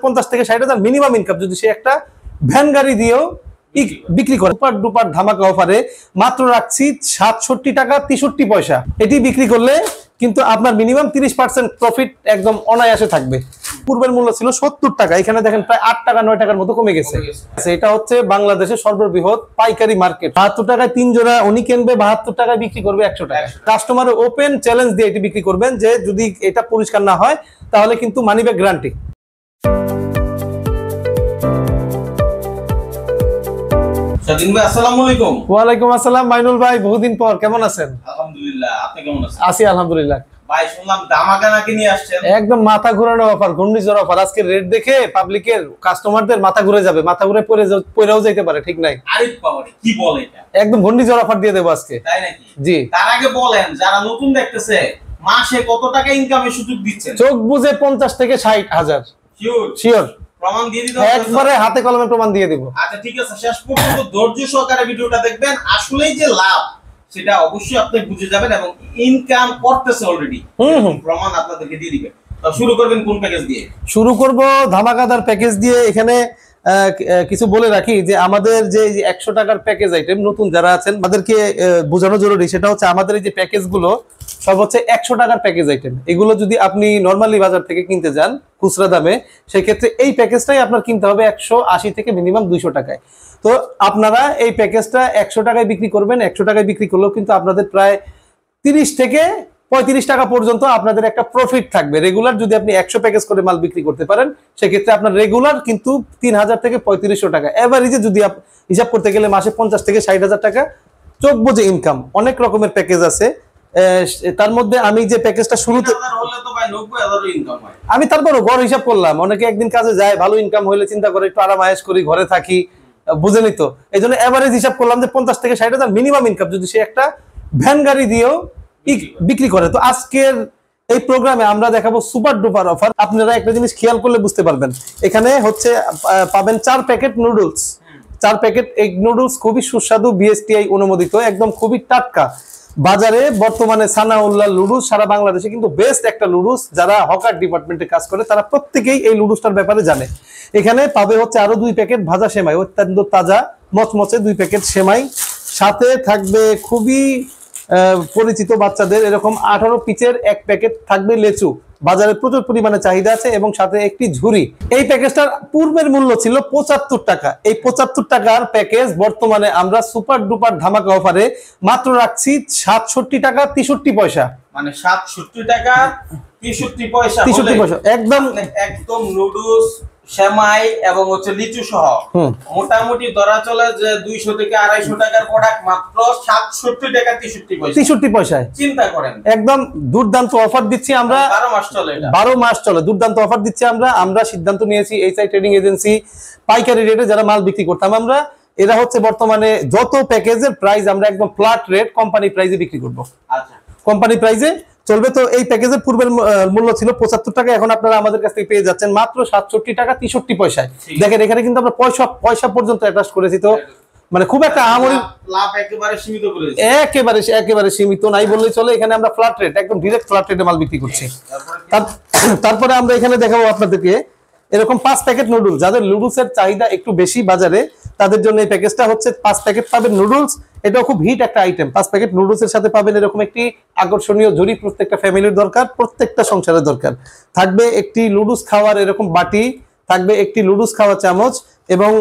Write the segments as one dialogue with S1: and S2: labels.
S1: 50 থেকে 60,000 minimum income যদি সে একটা ভ্যান গাড়ি দিয়েও বিক্রি করে। সুপার ডুপার ধামাকা অফারে মাত্র রাখছি 67 টাকা 63 পয়সা। এটি বিক্রি করলে কিন্তু আপনার মিনিমাম 30% প্রফিট একদম অনায়াসে থাকবে। পূর্বের মূল্য ছিল 70 টাকা, এখানে দেখেন প্রায় 8 টাকা 9 টাকার মতো কমে গেছে। এটা হচ্ছে বাংলাদেশের সর্ববৃহৎ পাইকারি মার্কেট। 72 টাকায় 3 জোড়া উনি কিনবে, 72 টাকায় বিক্রি করবে 100 টাকা। কাস্টমারের ওপেন চ্যালেঞ্জ দিয়ে এটি বিক্রি করবেন যে যদি এটা পরিষ্কার না হয় তাহলে কিন্তু মানি ব্যাক গ্যারান্টি।
S2: আসসালামু আলাইকুম।
S1: ওয়ালাইকুম আসসালাম মাইনুল ভাই, বহুদিন পর, কেমন আছেন?
S2: আলহামদুলিল্লাহ, আপনি কেমন আছেন?
S1: আছি আলহামদুলিল্লাহ।
S2: ভাই শুনলাম ধামাকা নাকি নিয়ে আসছেন?
S1: একদম মাথা ঘোরানো অফার, ঘূর্ণিঝড় অফার। আজকে রেট দেখে পাবলিকের কাস্টমারদের মাথা ঘুরে যাবে, মাথা ঘুরে পড়েও যেতে পারে, ঠিক নাই?
S2: আরে বাবা, কি বলে এটা?
S1: একদম ঘূর্ণিঝড় অফার দিয়ে দেবো আজকে।
S2: তাই নাকি?
S1: জি।
S2: তার আগে বলেন, যারা নতুন দেখতেছে মাসে কত টাকা ইনকামের সুযোগ দিচ্ছেন?
S1: চোখ বুঝে 50 থেকে 60,000। শিওর
S2: প্রমাণ দিয়ে দিতে
S1: একবারে হাতে কলমে প্রমাণ দিয়ে দিব।
S2: আচ্ছা ঠিক আছে, শেষ পর্যন্ত ধৈর্য সহকারে ভিডিওটা দেখবেন। আসলেই যে লাভ সেটা অবশ্যই আপনি বুঝে যাবেন এবং ইনকাম করতেছে অলরেডি, প্রমাণ আপনাদেরকে দিয়ে দিবে। তো শুরু করবেন কোন প্যাকেজ দিয়ে?
S1: শুরু করব ধামাকাদার প্যাকেজ দিয়ে। এখানে কিছু বলে রাখি যে আমাদের যে 100 টাকার প্যাকেজ আইটেম নতুন যারা আছেন তাদেরকে বোঝানো জরুরি। সেটা হচ্ছে আমাদের এই যে প্যাকেজগুলো সব হচ্ছে 100 টাকার প্যাকেজ আইটেম। এগুলো যদি আপনি নরমালি বাজার থেকে কিনতে যান খুচরা দামে, সেই ক্ষেত্রে এই প্যাকেজটাই আপনার কিনতে হবে 180 থেকে মিনিমাম 200 টাকায়। তো আপনারা এই প্যাকেজটা 100 টাকায় বিক্রি করবেন। 100 টাকায় বিক্রি করলেও কিন্তু আপনাদের প্রায় 30 থেকে 35 টাকা পর্যন্ত আপনাদের একটা প্রফিট থাকবে। রেগুলার যদি আপনি 100 প্যাকেজ করে মাল বিক্রি করতে পারেন, সেক্ষেত্রে আপনার রেগুলার কিন্তু 3000 থেকে 3500 টাকা। এভারেজে যদি হিসাব করতে গেলে মাসে 50 থেকে 60,000 টাকা চোখ বুঝে ইনকাম। অনেক রকমের প্যাকেজ আছে, তার মধ্যে আমি যে প্যাকেজটা শুরুতে আমি তারপরও গড় হিসাব করলাম। অনেকে একদিন কাজে যায়, ভালো ইনকাম হইলে চিন্তা করে একটু আরাম আয়েশ করি, ঘরে থাকি, বুঝেনি তো। এই জন্য এভারেজ হিসাব করলাম যে 50 থেকে 60,000 মিনিমাম ইনকাম যদি সে একটা ভ্যান গাড়ি দিয়েও বিক্রি করে। তো আজকের এই প্রোগ্রামে আমরা দেখাবো সুপার ডুপার অফার। আপনারা একটা জিনিস খেয়াল করলে বুঝতে পারবেন, এখানে হচ্ছে পাবেন 4 packet noodles. 4 packet egg noodles, খুবই সুস্বাদু, বিএসটিআই অনুমোদিত, একদম খুবই টাটকা। বাজারে বর্তমানে সানাউল্লাহ লুডুস সারা বাংলাদেশে কিন্তু বেস্ট একটা লুডুস। যারা হকার ডিপার্টমেন্টে কাজ করে তারা প্রত্যেকেই এই লুডুসটার ব্যাপারে জানে। এখানে পাবে হচ্ছে আরো 2 প্যাকেট ভাজা সেমাই, অত্যন্ত তাজা মচমচে 2 প্যাকেট সেমাই। সাথে থাকবে খুবই পরিচিত বাচ্চাদের এরকম 18 পিচের 1 প্যাকেট থাকবে লেচু। বাজারে প্রচুর পরিমাণে চাহিদা আছে, এবং সাথে একটি ঝুড়ি। এই প্যাকেজটার পূর্বের মূল্য ছিল 75 টাকা। এই 75 টাকার প্যাকেজ বর্তমানে আমরা সুপার ডুপার ধামাকা অফারে মাত্র রাখছি 67 টাকা 63 পয়সা।
S2: মানে 67 টাকা 63 পয়সা।
S1: 63 পয়সা একদম
S2: একদম নুডলস, সেমাই এবং হচ্ছে লিচু সহ মোটামুটি ধরা চলে যে 200 থেকে 250 টাকার প্রোডাক্ট মাত্র 67 টাকা 63 পয়সা।
S1: 63 পয়সায়
S2: চিন্তা করেন,
S1: একদম দুর্দান্ত অফার দিচ্ছি আমরা।
S2: 12 মাস চলে এটা,
S1: 12 মাস চলে। দুর্দান্ত অফার দিচ্ছি আমরা। আমরা সিদ্ধান্ত নিয়েছি এইচআই ট্রেডিং এজেন্সি পাইকারি রেটে যারা মাল বিক্রি করতাম আমরা, এরা হচ্ছে বর্তমানে যত প্যাকেজের প্রাইস আমরা একদম ফ্ল্যাট রেট কোম্পানি প্রাইসে বিক্রি করব।
S2: আচ্ছা,
S1: কোম্পানি প্রাইসে চলবে। তো এই প্যাকেজের পূর্বের মূল্য ছিল 75 টাকা, এখন আপনারা আমাদের কাছ থেকে পেয়ে যাচ্ছেন মাত্র 67 টাকা 63 পয়সায়। দেখেন এখানে কিন্তু আমরা পয়সা পর্যন্ত অ্যাটাচ করেছি। তো মানে খুব একটা আহামরি
S2: লাভ একেবারে সীমিত করে দিয়েছি,
S1: একেবারে সীমিত নাই বললেই চলে। এখানে আমরা ফ্ল্যাট রেট, একদম ডিরেক্ট ফ্ল্যাট রেটে মাল বিক্রি করছি। তারপরে আমরা এখানে দেখাবো আপনাদেরকে এরকম 5 প্যাকেট নুডলস। যাদের নুডলসের চাহিদা একটু বেশি বাজারে, তাদের জন্য এই প্যাকেজটা হচ্ছে 5 প্যাকেট পাবেন নুডলস। এটাও খুব হিট একটা আইটেম। 5 প্যাকেট নুডলসের সাথে পাবেন এরকম একটি আকর্ষণীয় ঝুড়ি। প্রত্যেকটা ফ্যামিলির দরকার, প্রত্যেকটা সংসারের দরকার। থাকবে একটি নুডলস খাওয়ার এরকম বাটি, থাকবে একটি নুডলস খাওয়ার চামচ, এবং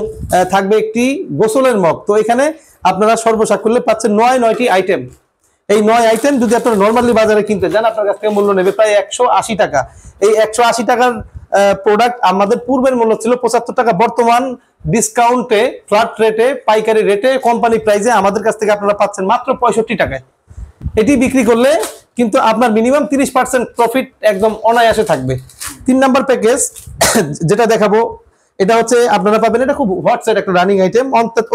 S1: থাকবে একটি গোসলের মগ। তো এখানে আপনারা সর্বসাকুল্যে পাচ্ছেন 9টি আইটেম। এই 9 আইটেম যদি আপনারা নর্মালি বাজারে কিনতে যান, আপনার কাছ থেকে মূল্য নেবে প্রায় 180 টাকা। এই 180 টাকার প্রোডাক্ট আমাদের পূর্বের মূল্য ছিল 75 টাকা। বর্তমান ডিসকাউন্টে, ফ্ল্যাট রেটে, পাইকারি রেটে, কোম্পানি প্রাইসে আমাদের কাছ থেকে আপনারা পাচ্ছেন মাত্র 65 টাকায়। এটি বিক্রি করলে কিন্তু আপনার মিনিমাম 30% প্রফিট একদম অনায়াসে থাকবে। 3 নাম্বার প্যাকেজ যেটা দেখাবো, এটা হচ্ছে আপনারা পাবেন, এটা খুব হোয়াটসঅ্যাপ একটা রানিং আইটেম,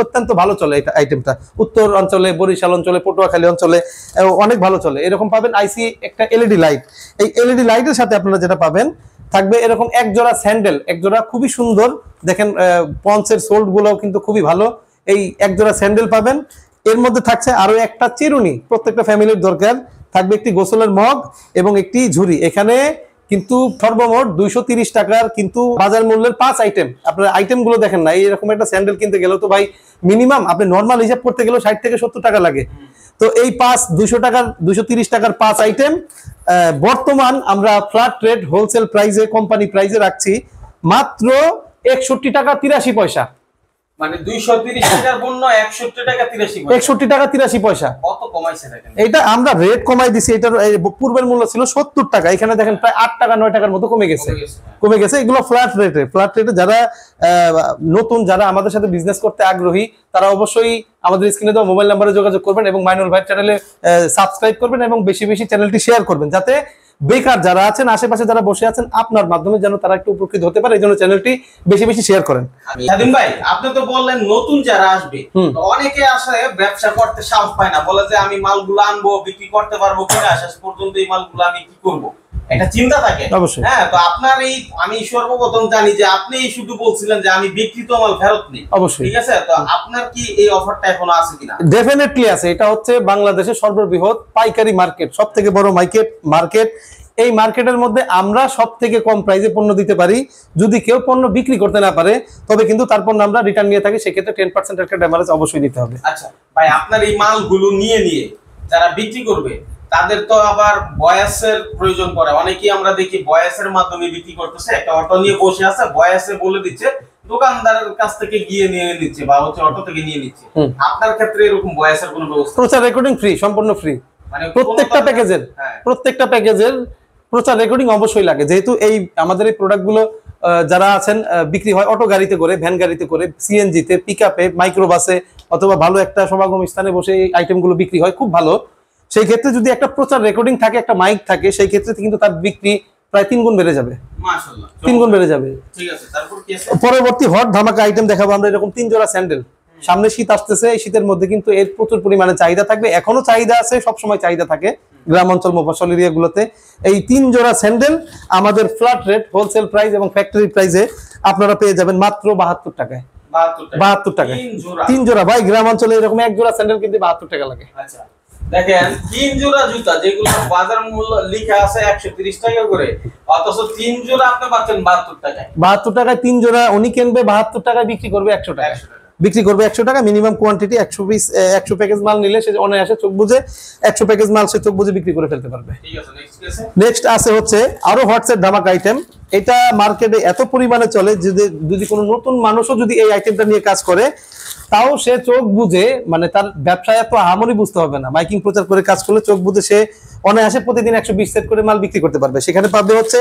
S1: অত্যন্ত ভালো চলে এটা আইটেমটা। উত্তর অঞ্চলে, বরিশাল অঞ্চলে, পটুয়াখালী অঞ্চলে অনেক ভালো চলে। এরকম পাবেন আইসি একটা এলইডি লাইট। এই এলইডি লাইটের সাথে আপনারা যেটা পাবেন থাকবে এরকম এক জোড়া স্যান্ডেল, এক জোড়া খুবই সুন্দর। দেখেন পন্সের সোল্ড গুলো কিন্তু খুবই ভালো। এই এক জোড়া স্যান্ডেল পাবেন। এর মধ্যে থাকছে আরো একটা চিরুনি, প্রত্যেকটা ফ্যামিলির দরকার। থাকবে একটি গোসলের মগ এবং একটি ঝুড়ি। এখানে কিন্তু সর্বমোট 230 টাকার কিন্তু বাজার মূল্যের 5 আইটেম। আপনার আইটেম গুলো দেখেন না, এরকম একটা স্যান্ডেল কিনতে গেলেও তো ভাই মিনিমাম আপনি নর্মাল হিসাব করতে গেলেও 60 থেকে 70 টাকা লাগে। তো এই 230 টাকার 5 আইটেম বর্তমান আমরা ফ্ল্যাট রেট হোলসেল প্রাইসে কোম্পানি প্রাইসে রাখছি মাত্র 61 টাকা 83 পয়সা।
S2: মানে 230 টাকার পণ্য 61 টাকা 83 পয়সা।
S1: 61 টাকা 83 পয়সা।
S2: কত কমাইছে দেখেন।
S1: এটা আমরা রেট কমাই দিছি, এটার পূর্বের মূল্য ছিল 70 টাকা, এখানে দেখেন প্রায় 8 টাকা 9 টাকার মতো কমে গেছে। এগুলো ফ্ল্যাট রেটে। যারা নতুন, যারা আমাদের সাথে বিজনেস করতে আগ্রহী, তারা অবশ্যই আমাদের স্ক্রিনে দেওয়া মোবাইল নাম্বারে যোগাযোগ করবেন এবং মাইনুল ভাই চ্যানেলে সাবস্ক্রাইব করবেন এবং বেশি বেশি চ্যানেলটি শেয়ার করবেন, যাতে বেকার যারা আছেন, আশেপাশে যারা বসে আছেন, আপনার মাধ্যমে যেন তারা একটু উপকৃত হতে পারে। এই জন্য চ্যানেলটি বেশি বেশি শেয়ার করেন।
S2: স্বাধীন ভাই, আপনি তো বললেন নতুন যারা আসবে, তো অনেকে আসে ব্যবসা করতে সাহস পায় না, বলে যে আমি মালগুলো আনবো, বিক্রি করতে পারবো কিনা, শেষ পর্যন্ত এই মালগুলো আমি কি করব, এটা চিন্তা থাকে।
S1: অবশ্যই।
S2: হ্যাঁ, তো আপনার এই, আমি সর্বপ্রথম জানি যে আপনি শুধু বলছিলেন যে আমি বিক্রিত মাল ফেরত নিই।
S1: অবশ্যই।
S2: ঠিক আছে, তো আপনার কি এই অফারটা এখনো আছে কিনা?
S1: ডেফিনেটলি আছে। এটা হচ্ছে বাংলাদেশের সর্ববৃহৎ পাইকারি মার্কেট, সব থেকে বড় মার্কেট। এই মার্কেটের মধ্যে আমরা সব থেকে কম প্রাইসে পণ্য দিতে পারি। যদি কেউ পণ্য বিক্রি করতে না পারে, তবে কিন্তু তার পণ্য আমরা রিটার্ন নিয়ে থাকি, সেক্ষেত্রে 10% একটা ড্যামেজ অবশ্যই দিতে হবে।
S2: আচ্ছা ভাই, আপনার এই মালগুলো নিয়ে যারা বিক্রি করবে, তাদের তো আবার বয়সের প্রয়োজন পড়ে। অনেকেই আমরা দেখি বয়সের মাধ্যমে বিক্রি করতেছে, একটা অটো নিয়ে বসে আছে, বয়সে বলে দিচ্ছে, দোকানদারের কাছ থেকে গিয়ে নিয়ে নিচ্ছে বা হচ্ছে অটো থেকে নিয়ে নিচ্ছে। আপনার ক্ষেত্রে এরকম বয়সের কোনো ব্যবস্থা?
S1: প্রচার রেকর্ডিং ফ্রি, সম্পূর্ণ ফ্রি। মানে প্রত্যেকটা প্যাকেজের প্রচার রেকর্ডিং অবশ্যই লাগে, যেহেতু এই আমাদের এই প্রোডাক্টগুলো যারা আছেন বিক্রি হয় অটো গাড়িতে করে, ভ্যান গাড়িতে করে, সিএনজিতে, পিকআপে, মাইক্রোবাসে অথবা ভালো একটা সমাগম স্থানে বসে এই আইটেমগুলো বিক্রি হয় খুব ভালো। সেই ক্ষেত্রে যদি একটা প্রচার রেকর্ডিং থাকে, একটা মাইক থাকে, সেই ক্ষেত্রে কিন্তু তার বিক্রি প্রায় 3 গুণ বেড়ে যাবে।
S2: মাশাআল্লাহ,
S1: 3 গুণ বেড়ে যাবে।
S2: ঠিক আছে, তারপর কি আছে?
S1: পরবর্তী হট ধামাকা আইটেম দেখাবো আমরা, এরকম 3 জোড়া স্যান্ডেল। সামনে শীত আসতেছে, এই শীতের মধ্যে কিন্তু এর প্রচুর পরিমাণে চাহিদা থাকবে, এখনো চাহিদা আছে, সবসময় চাহিদা থাকে গ্রাম অঞ্চল মফস্বল এরিয়াগুলোতে। এই 3 জোড়া স্যান্ডেল আমাদের ফ্ল্যাট রেট হোলসেল প্রাইস এবং ফ্যাক্টরি প্রাইসে আপনারা পেয়ে যাবেন মাত্র 72 টাকায়। 72 টাকায় 3 জোড়া। ভাই গ্রাম অঞ্চলে এরকম এক জোড়া স্যান্ডেল কিনতে 72 টাকা লাগে।
S2: আচ্ছা দেখেন, 3 জোড়া জুতা যেগুলো বাজার মূল্য লেখা আছে 130 টাকা করে, অথচ 3 জোড়া আপনি পাচ্ছেন 72 টাকায়।
S1: 72 টাকায় 3 জোড়া উনি কিনবে, 72 টাকায় বিক্রি করবে 100 টাকা। মিনিমাম কোয়ান্টিটি 100 পিস, 100 প্যাকেজ মাল নিলে সে অনায়াসে চোখ বুঝে 100 প্যাকেজ মাল সে চোখ বুঝে বিক্রি করে ফেলতে পারবে।
S2: ঠিক আছে,
S1: নেক্সট আছে হচ্ছে আরো হোয়াটসঅ্যাপ ধামাকা আইটেম। এটা মার্কেটে এত পরিমাণে চলে যে যদি কোনো নতুন মানুষও যদি এই আইটেমটা নিয়ে কাজ করে, তাও সে চোখ বুঝে, মানে তার ব্যবসায় এত আহামরি বুঝতে হবে না, মাইকিং প্রচার করে কাজ করলে চোখ বুঝে সে অনায়াসে প্রতিদিন 120 সেট করে মাল বিক্রি করতে পারবে। সেখানে পাবে হচ্ছে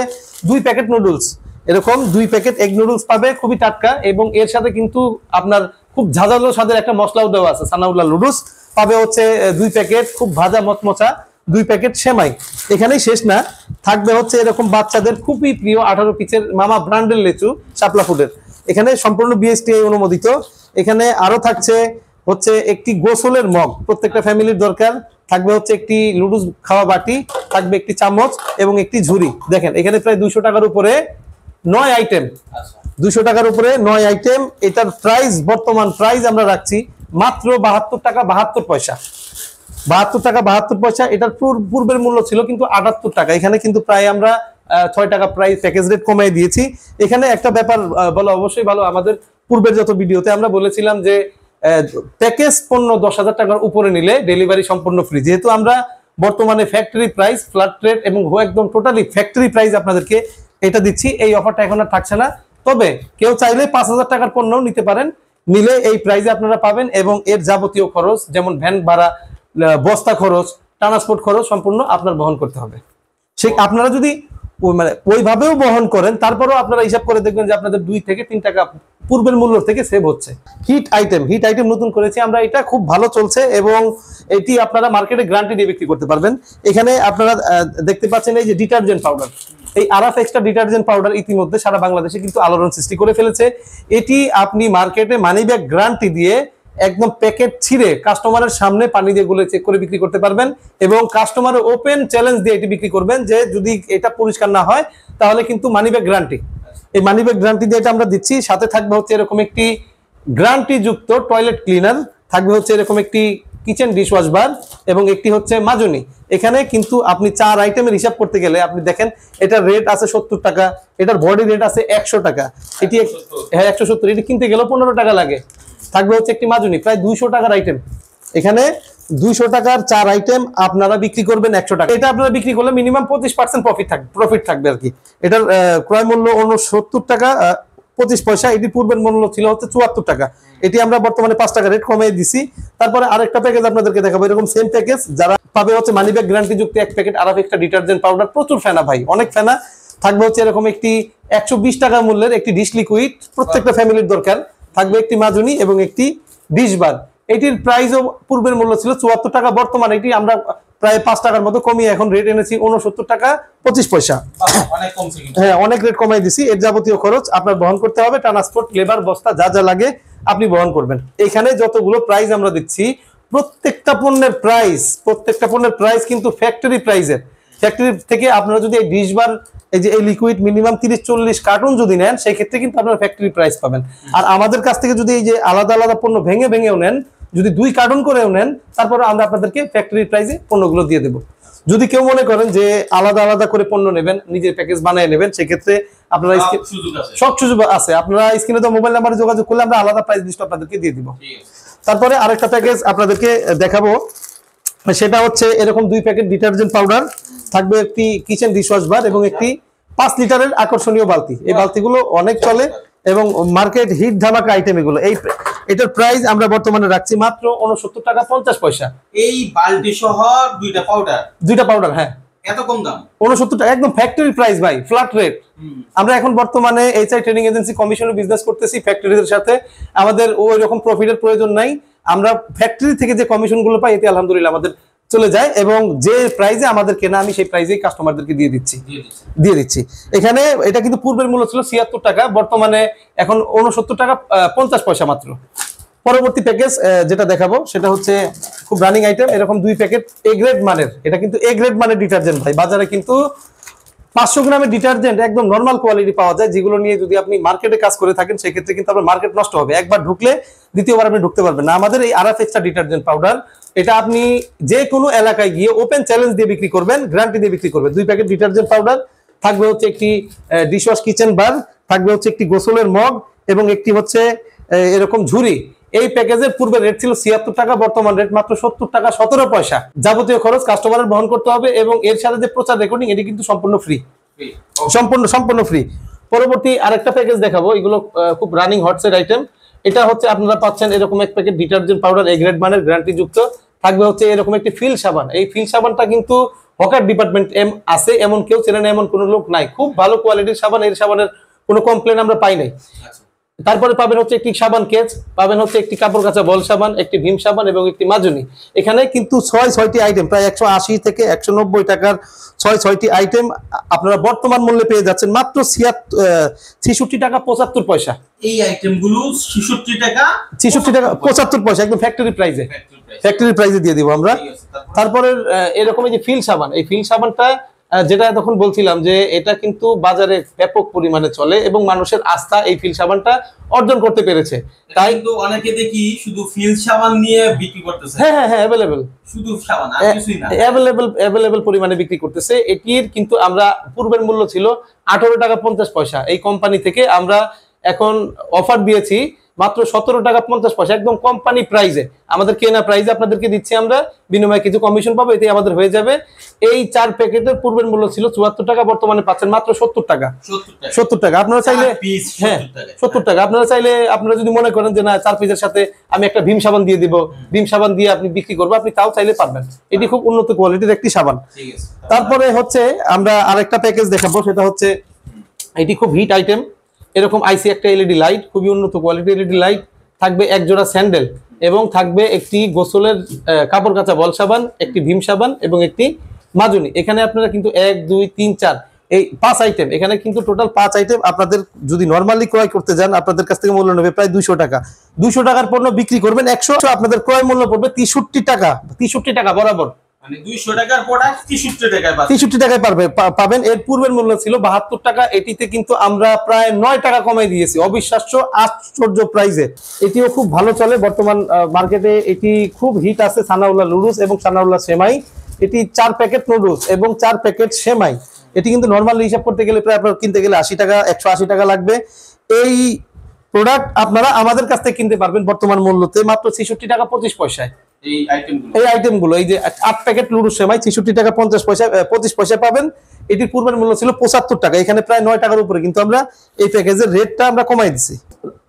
S1: 2 প্যাকেট নুডলস, এরকম 2 প্যাকেট এগ নুডলস পাবে, খুবই টাটকা, এবং এর সাথে কিন্তু আপনার খুব ঝাঁঝালো স্বাদের একটা মশলাও দেওয়া আছে, সানাউল্লাহ নুডলস পাবে হচ্ছে 2 প্যাকেট, খুব ভাজা মচমচা 2 প্যাকেট সেমাই। এখানেই শেষ না, থাকবে হচ্ছে এরকম বাচ্চাদের খুবই প্রিয় 18 পিসের মামা ব্র্যান্ডের লেচু শাপলা ফুডের, এখানে সম্পূর্ণ বিএসটিআই অনুমোদিত। এখানে আরো থাকছে হচ্ছে একটি গোসলের মগ, প্রত্যেকটা ফ্যামিলির দরকার। থাকবে হচ্ছে একটি নুডলস খাওয়া বাটি, থাকবে একটি চামচ এবং একটি ঝুড়ি। দেখেন এখানে প্রায় 200 টাকার উপরে 9 আইটেম। 200 টাকার উপরে 9 আইটেম। এটার প্রাইস, বর্তমান প্রাইস আমরা রাখছি মাত্র 72 টাকা 72 পয়সা। 72 টাকা 72 পয়সা। এটার পূর্বের মূল্য ছিল কিন্তু 78 টাকা। এখানে কিন্তু প্রায় আমরা 6 টাকা প্রাইস প্যাকেজ রেট কমিয়ে দিয়েছি। এখানে একটা ব্যাপার বলা অবশ্যই ভালো, আমাদের পূর্বের যত ভিডিওতে আমরা বলেছিলাম যে প্যাকেজ পণ্য 10,000 টাকার উপরে নিলে ডেলিভারি সম্পূর্ণ ফ্রি। যেহেতু আমরা বর্তমানে ফ্যাক্টরি প্রাইস, ফ্ল্যাট রেট এবং একদম টোটালি ফ্যাক্টরি প্রাইস আপনাদেরকে এটা দিচ্ছি, এই অফারটা এখন আর থাকছে না। তবে কেউ চাইলে 5,000 টাকার পণ্যও নিতে পারেন, নিলে এই প্রাইসে আপনারা পাবেন, এবং এর যাবতীয় খরচ যেমন ভ্যান ভাড়া, বস্তা খরচ, ট্রান্সপোর্ট খরচ সম্পূর্ণ আপনার বহন করতে হবে। সে আপনারা যদি মানে ওইভাবেও বহন করেন, তারপরেও আপনারা হিসাব করে দেখবেন যে আপনাদের 2 থেকে 3 টাকা পূর্বের মূল্য থেকে সেভ হচ্ছে। হিট আইটেম নতুন করেছি আমরা, এটা খুব ভালো চলছে এবং এটি আপনারা মার্কেটে গ্যারান্টি দিয়ে বিক্রি করতে পারবেন। এখানে আপনারা দেখতে পাচ্ছেন এই যে ডিটারজেন্ট পাউডার, এই আরাফ এক্সট্রা ডিটারজেন্ট পাউডার ইতিমধ্যে সারা বাংলাদেশে কিন্তু আলোড়ন সৃষ্টি করে ফেলেছে। এটি আপনি মার্কেটে মানি ব্যাগ গ্যারান্টি দিয়ে একদম প্যাকেট ছিঁড়ে কাস্টমারের সামনে পানি দিয়ে গুলে চেক করে বিক্রি করতে পারবেন, এবং কাস্টমারের ওপেন চ্যালেঞ্জ দিয়ে এটি বিক্রি করবেন যে যদি এটা পরিষ্কার না হয় তাহলে কিন্তু মানি ব্যাগ গ্যারান্টি। এই মানি ব্যাগ গ্যারান্টি দিয়ে এটা আমরা দিচ্ছি। সাথে থাকবে হচ্ছে এরকম একটি গ্যারান্টি যুক্ত টয়লেট ক্লিনার, থাকবে হচ্ছে এরকম একটি কিচেন ডিশওয়াশ বার এবং একটি হচ্ছে মাজনি। এখানে কিন্তু আপনি 4 আইটেমের হিসাব করতে গেলে আপনি দেখেন এটার রেট আছে 70 টাকা, এটার বডি রেট আছে 100 টাকা, এটি হ্যাঁ 170, এটি কিনতে গেলেও 15 টাকা লাগে। থাকবে হচ্ছে একটি মাজুনি প্রায় 200 টাকার আইটেম, এখানে 200 টাকার 4 আইটেম আপনারা বিক্রি করবেন 100 টাকা। এটা আপনারা বিক্রি করলে মিনিমাম 25% প্রফিট থাকবে আর কি। এটার ক্রয় মূল্য 69 টাকা 25 পয়সা, এটি পূর্বের মূল্য ছিল হচ্ছে 74 টাকা, এটি আমরা বর্তমানে 5 টাকা রেট কমিয়ে দিছি। তারপরে আরেকটা প্যাকেজ আপনাদেরকে দেখাবো, এরকম সেম প্যাকেজ যারা পাবে হচ্ছে মানি ব্যাগ গ্যারান্টি যুক্ত 1 প্যাকেট আরব একটা ডিটারজেন্ট পাউডার, প্রচুর ফেনা ভাই, অনেক ফেনা থাকবে হচ্ছে এরকম একটি 120 টাকা মূল্যের একটি ডিশ লিকুইড, প্রত্যেকটা ফ্যামিলির দরকার। থাকবে একটি মাজুনি এবং একটি ডিশ বার, এটির প্রাইসও পূর্বের মূল্য ছিল 74 টাকা, বর্তমানে এটি আমরা প্রায় 5 টাকার মতো কমিয়ে এখন রেট এনেছি 69 টাকা 25 পয়সা।
S2: অনেক কমছে কিন্তু,
S1: হ্যাঁ অনেক রেট কমাই দিছি। এর যাবতীয় খরচ আপনার বহন করতে হবে, ট্রান্সপোর্ট, লেবার, বস্তা যা যা লাগে আপনি বহন করবেন। এখানে যতগুলো প্রাইস আমরা দিচ্ছি প্রত্যেকটা পণ্যের প্রাইস কিন্তু ফ্যাক্টরি প্রাইসের, ফ্যাক্টরি থেকে আপনারা যদি এই ডিশ বার এই যে এই লিকুইড মিনিমাম 30-40 কার্টুন যদি নেন সেই ক্ষেত্রে কিন্তু আপনারা ফ্যাক্টরি প্রাইস পাবেন। আর আমাদের কাছ থেকে যদি এই যে আলাদা আলাদা পণ্য ভেঙেও নেন, যদি 2 কার্টুন করেও নেন, তারপরে আমরা আপনাদেরকে ফ্যাক্টরি প্রাইসে পণ্যগুলো দিয়ে দেবো। যদি কেউ মনে করেন যে আলাদা আলাদা করে পণ্য নেবেন, নিজের প্যাকেজ বানিয়ে নেবেন, সেক্ষেত্রে আপনারা সব সুযোগ আছে, আপনারা স্ক্রিনে তো মোবাইল নাম্বারে যোগাযোগ করলে আমরা আলাদা প্রাইস লিস্ট আপনাদেরকে দিয়ে দিব। তারপরে আরেকটা প্যাকেজ আপনাদেরকে দেখাবো, সেটা হচ্ছে এরকম 2 প্যাকেট ডিটারজেন্ট পাউডার, থাকবে একটি কিচেন ডিশওয়াশ বার এবং একটি 5 লিটারের আকর্ষণীয় বালতি। এই বালতিগুলো অনেক চলে এবং মার্কেট হিট ধামাকা আইটেম এগুলো। এটার প্রাইস আমরা বর্তমানে রাখছি মাত্র 69 টাকা 50 পয়সা।
S2: এই বালতি সহ দুইটা পাউডার,
S1: হ্যাঁ
S2: এত কম দাম
S1: 69 টাকা, একদম ফ্যাক্টরি প্রাইস ভাই, ফ্ল্যাট রেট। আমরা এখন বর্তমানে এইচআই ট্রেডিং এজেন্সি কমিশনে বিজনেস করতেছি ফ্যাক্টরিদের সাথে, আমাদের ওই রকম প্রফিটের প্রয়োজন নাই, আমরা ফ্যাক্টরি থেকে যে কমিশন গুলো পাই এতে আলহামদুলিল্লাহ আমাদের চলে যায় এবং যে প্রাইসে আমাদের কেনা আমি সেই প্রাইসেই কাস্টমারদেরকে দিয়ে দিচ্ছি। এখানে এটা কিন্তু পূর্বের মূল্য ছিল 76 টাকা, বর্তমানে এখন 69 টাকা 50 পয়সা মাত্র। পরবর্তী প্যাকেজ যেটা দেখাবো সেটা হচ্ছে খুব রানিং আইটেম, এরকম 2 প্যাকেট এ গ্রেড মানের, এটা কিন্তু এ গ্রেড মানের ডিটারজেন্ট ভাই। বাজারে কিন্তু 500 গ্রামের ডিটারজেন্ট একদম নরমাল কোয়ালিটি পাওয়া যায়, যেগুলো নিয়ে যদি আপনি মার্কেটে কাজ করে থাকেন সেক্ষেত্রে কিন্তু আপনার মার্কেট নষ্ট হবে, একবার ঢুকলে দ্বিতীয়বার আপনি ঢুকতে পারবেন না। আমাদের এই আরএফ এক্সট্রা ডিটারজেন্ট পাউডার, এটা আপনি যে কোনো এলাকায় গিয়ে ওপেন চ্যালেঞ্জ দিয়ে বিক্রি করবেন, গ্যারান্টি দিয়ে বিক্রি করবেন। 2 প্যাকেট ডিটারজেন্ট পাউডার, থাকবে হচ্ছে একটি ডিশওয়াশ কিচেন বার, থাকবে হচ্ছে একটি গোসলের মগ এবং একটি হচ্ছে এরকম ঝুড়ি। এই প্যাকেজের পূর্বে রেট ছিল 76 টাকা, বর্তমান রেট মাত্র 70 টাকা 17 পয়সা। যাবতীয় খরচ কাস্টমারের বহন করতে হবে এবং এর সাথে যে প্রচার রেকর্ডিং এটি কিন্তু সম্পূর্ণ ফ্রি, সম্পূর্ণ ফ্রি। পরবর্তী আরেকটা প্যাকেজ দেখাবো, এগুলো খুব রানিং হটসেট আইটেম। এটা হচ্ছে আপনারা পাচ্ছেন এরকম 1 packet detergent powder A grade মানের গ্যারান্টি যুক্ত, থাকবে হচ্ছে এরকম একটি ফিল সাবান। এই ফিল সাবানটা কিন্তু হকার ডিপার্টমেন্ট আছে এমন কেউ চেনে না, এমন কোনো লোক নাই, খুব ভালো কোয়ালিটির সাবান, এর সাবানের কোনো কমপ্লেন আমরা পাই নাই। তারপরে পাবেন হচ্ছে একটি সাবান কেচ, পাবেন হচ্ছে একটি কাপড় কাচা বল সাবান, একটি ভীম সাবান এবং একটি মাজুনি। এখানে কিন্তু 6টি আইটেম, প্রায় 180 থেকে 190 টাকার 6টি আইটেম আপনারা বর্তমান মূল্যে পেয়ে যাচ্ছেন মাত্র 66 টাকা 75 পয়সা।
S2: এই আইটেমগুলো 66 টাকা
S1: 75 পয়সা, একদম ফ্যাক্টরি প্রাইসে দিয়ে দিব আমরা। তারপরে এরকম এই যে ফিল সাবান, এই ফিল সাবানটা যেটা তখন বলছিলাম যে এটা কিন্তু বাজারে ব্যাপক পরিমাণে চলে এবং মানুষের আস্থা এই ফিল সাবানটা অর্জন করতে পেরেছে। তাই
S2: কিন্তু অনেকে দেখি শুধু ফিল সাবান নিয়ে বিক্রি করতেছে।
S1: হ্যাঁ अवेलेबल,
S2: শুধু সাবান আর কিছুই না,
S1: अवेलेबल পরিমাণে বিক্রি করতেছে। এটির কিন্তু আমরা পূর্বের মূল্য ছিল 18 টাকা 50 পয়সা, এই কোম্পানি থেকে আমরা এখন অফার দিয়েছি মাত্র 17 টাকা 50 পয়সা, একদম কোম্পানি প্রাইসে, আমাদের কেনা প্রাইসে আপনাদেরকে দিচ্ছি আমরা, বিনিময়ে কিছু কমিশন পাবো, এতে আমাদের হয়ে যাবে। এই 4 প্যাকেটের পূর্বের মূল্য ছিল 74 টাকা, বর্তমানে পাচ্ছেন মাত্র 70 টাকা। 70 টাকা আপনারা চাইলে, হ্যাঁ 70 টাকা আপনারা চাইলে, আপনারা যদি মনে করেন যে না 4 পিসের সাথে আমি একটা ভীম সাবান দিয়ে দিব, ভীম সাবান দিয়ে আপনি বিক্রি করবো, আপনি তাও চাইলে পারবেন। এটি খুব উন্নত কোয়ালিটির একটি সাবান। তারপরে হচ্ছে আমরা আরেকটা প্যাকেজ দেখাবো, সেটা হচ্ছে এটি খুব হিট আইটেম, এরকম আইসি একটা এলইডি লাইট, খুবই উন্নত কোয়ালিটির এলইডি লাইট, থাকবে এক জোড়া স্যান্ডেল এবং থাকবে একটি গোসলের কাপড় কাচা বল সাবান, একটি ভীম সাবান এবং একটি মাজুনি। এখানে আপনারা কিন্তু 1 2 3 4 এই 5 আইটেম, এখানে কিন্তু টোটাল 5 আইটেম। আপনাদের যদি নরমালি ক্রয় করতে যান আপনাদের কাছ থেকে মূল্য নেবে প্রায় 200 টাকা। 200 টাকার পণ্য বিক্রি করবেন 100, আপনাদের ক্রয় মূল্য পড়বে 63 টাকা, 63 টাকা বরাবর,
S2: মানে 200 টাকার প্রোডাক্ট 63 টাকায় পাবেন,
S1: 63 টাকায় পাবেন। এর পূর্বের মূল্য ছিল 72 টাকা, এটিতে কিন্তু আমরা প্রায় 9 টাকা কমাই দিয়েছি, অবিশ্বাস্য আশ্চর্য প্রাইসে। এটিও খুব ভালো চলে বর্তমান মার্কেটে, এটি খুব হিট আছে। সানাউল্লাহ লুডুস এবং সানাউল্লাহ সেমাই এটি 4 প্যাকেট নুডলস এবং 4 প্যাকেট সেমাই। এটি কিন্তু নরমালি হিসাব করতে গেলে প্রায় আপনার কিনতে গেলে 80 টাকা 180 টাকা লাগবে। এই প্রোডাক্ট আপনারা আমাদের কাছ থেকে কিনতে পারবেন বর্তমান মূল্যতে মাত্র 66 টাকা 25 পয়সায়। এই আইটেমগুলো এই যে 8 প্যাকেট নুডলস সেমাই 66 টাকা 50 পয়সা 25 পয়সা পাবেন। এটির পূর্বের মূল্য ছিল 75 টাকা, এখানে প্রায় 9 টাকার উপরে, কিন্তু আমরা এই প্যাকেজের রেটটা আমরা কমাই দিচ্ছি।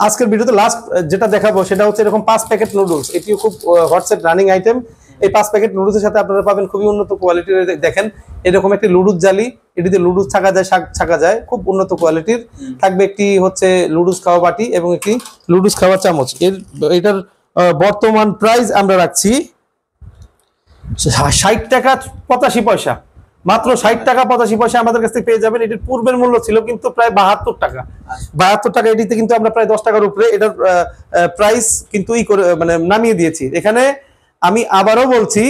S1: আজকের ভিডিওতে লাস্ট যেটা দেখাবো সেটা হচ্ছে এরকম 5 প্যাকেট নুডলস। এটিও খুব হোয়াটসঅ্যাপ রানিং আইটেম। এই 5 প্যাকেট নুডলসের সাথে আপনারা পাবেন খুবই উন্নত কোয়ালিটির, দেখেন এরকম একটি লুডুস জালি, এটিতে লুডুস ছাকা যায়, শাক ছাকা যায়, খুব উন্নত কোয়ালিটির থাকবে। একটি হচ্ছে লুডুস খাওয়া বাটি এবং একটি লুডুস খাওয়া চামচ। এটার বর্তমান প্রাইস আমরা রাখছি 60 টাকা 85 পয়সা, মাত্র 60 টাকা 85 পয়সা আমাদের কাছ থেকে পেয়ে যাবেন। এটির পূর্বের মূল্য ছিল কিন্তু প্রায় 72 টাকা। 72 টাকা, এটিতে কিন্তু আমরা প্রায় 10 টাকার উপরে এটার প্রাইস কিন্তু মানে নামিয়ে দিয়েছি। এখানে আমি আবারও বলছি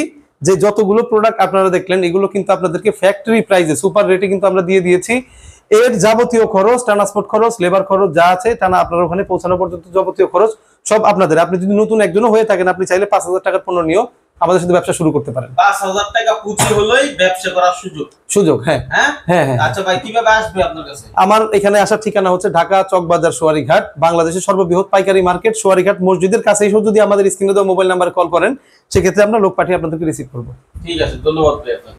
S1: যে যতগুলো প্রোডাক্ট আপনারা দেখলেন এগুলো কিন্তু আপনাদেরকে ফ্যাক্টরি প্রাইসে সুপার রেটে কিন্তু আমরা দিয়ে দিয়েছি। এর যাবতীয় খরচ, ট্রান্সপোর্ট খরচ, লেবার খরচ যা আছে টানা আপনার ওখানে পৌঁছানো পর্যন্ত যাবতীয় খরচ সব আপনাদের। আপনি যদি নতুন একজনও হয়ে থাকেন, আপনি চাইলে 5000 টাকার পণ্য নিয়েও আমাদের সাথে ব্যবসা শুরু করতে পারেন।
S2: 5000 টাকা পুঁজি হলেই ব্যবসা করার সুযোগ।
S1: হ্যাঁ
S2: হ্যাঁ
S1: হ্যাঁ হ্যাঁ।
S2: আচ্ছা ভাই, কিভাবে আসবে আপনার কাছে?
S1: আমার এখানে আসার ঠিকানা হচ্ছে ঢাকা চকবাজার সোয়ারীঘাট, বাংলাদেশের সর্ববৃহৎ পাইকারি মার্কেট সোয়ারীঘাট মসজিদের কাছে এসে যদি আমাদের স্ক্রিনে দেওয়া মোবাইল নাম্বারে কল করেন, সেক্ষেত্রে আমরা লোক পাঠিয়ে আপনাদেরকে রিসিভ করবো।
S2: ঠিক আছে, ধন্যবাদ ভাই।